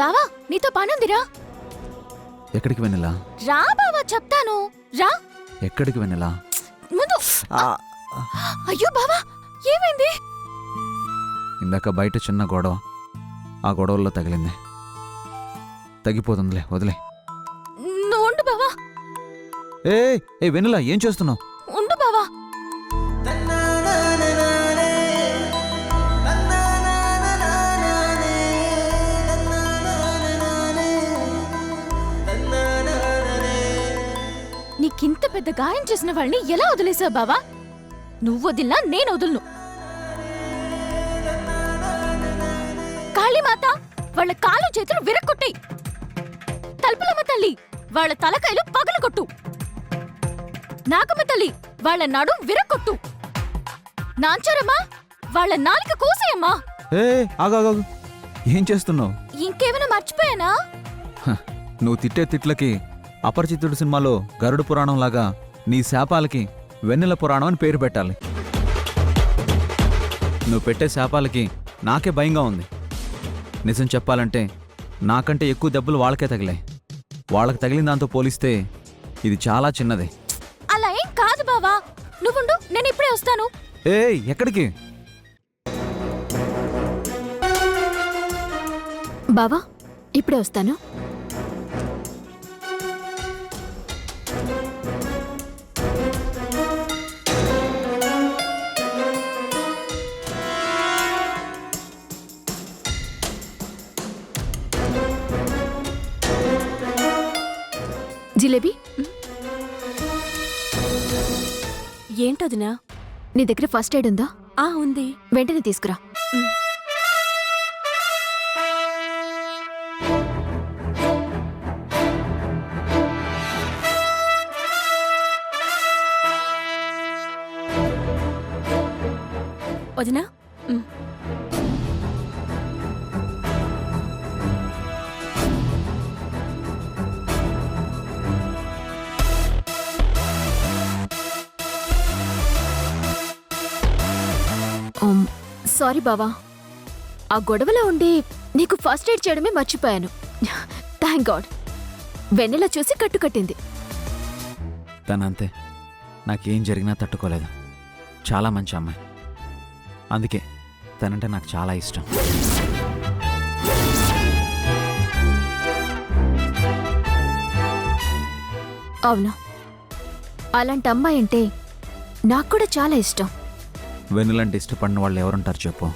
బావా నీతో పనుందిరా. ఎక్కడికి వెన్నెలా? రా బావా చెప్తాను రా. ఎక్కడికి వెన్నెలా? ముందు. అయ్యో బావా ఏమైంది? ఇందాక బయట చిన్న గొడవ, ఆ గొడవల్లో తగిలింది. తగ్గిపోతుందిలే, వదిలే. నువ్వు ఉండు బావా. ఏ ఏ వెన్నెలా, ఏం చేస్తున్నావు? ఉండు బావా. నీకింత పెద్ద గాయం చేసిన వాళ్ళని ఎలా వదిలేసావు బావా? నువ్వు వదిలినా నేను వదులును. కాళీమాత వాళ్ళ కాలు చేతులు విరక్కొట్టి, తలుపులమ్మ తల్లి వాళ్ళ తలకాయలు పగలగొట్టు, నాగమ్మ తల్లి వాళ్ళ నడుం విరక్కొట్టు, నాంచారమ్మ వాళ్ళ నాలిక కోసేయమ్మా. ఏ ఆగాగు, ఏం చేస్తున్నావు? ఇంకేమైనా మర్చిపోయానా? నువ్వు తిట్టే తిట్లకి అపరిచితుడు సినిమాలో గరుడు పురాణం లాగా నీ శాపాలకి వెన్నెల పురాణం అని పేరు పెట్టాలి. నువ్వు పెట్టే శాపాలకి నాకే భయంగా ఉంది. నిజం చెప్పాలంటే నాకంటే ఎక్కువ దెబ్బలు వాళ్ళకే తగిలాయి. వాళ్ళకి తగిలిన దాంతో పోలిస్తే ఇది చాలా చిన్నదే. అలా ఏం కాదు బావా, నువ్వుండు, నేను ఇప్పుడే వస్తాను. ఏ ఎక్కడికి? బావా ఇప్పుడే వస్తాను. జిలేబీ ఏంటదినా? నీ దగ్గర ఫస్ట్ ఎయిడ్ ఉందా? ఉంది. వెంటనే తీసుకురా. వదినా సారీ బావా, ఆ గొడవలో ఉండి నీకు ఫస్ట్ ఎయిడ్ చేయడమే మర్చిపోయాను. థ్యాంక్ గాడ్ వెన్నెల చూసి కట్టుకట్టింది. తనంతే, నాకేం జరిగినా తట్టుకోలేదు. చాలా మంచి అమ్మాయి, అందుకే తనంటే నాకు చాలా ఇష్టం. అవును, అలాంటి అమ్మాయి అంటే నాకు కూడా చాలా ఇష్టం. వెన్నులంటే ఇష్టపడిన వాళ్ళు ఎవరుంటారు చెప్పు?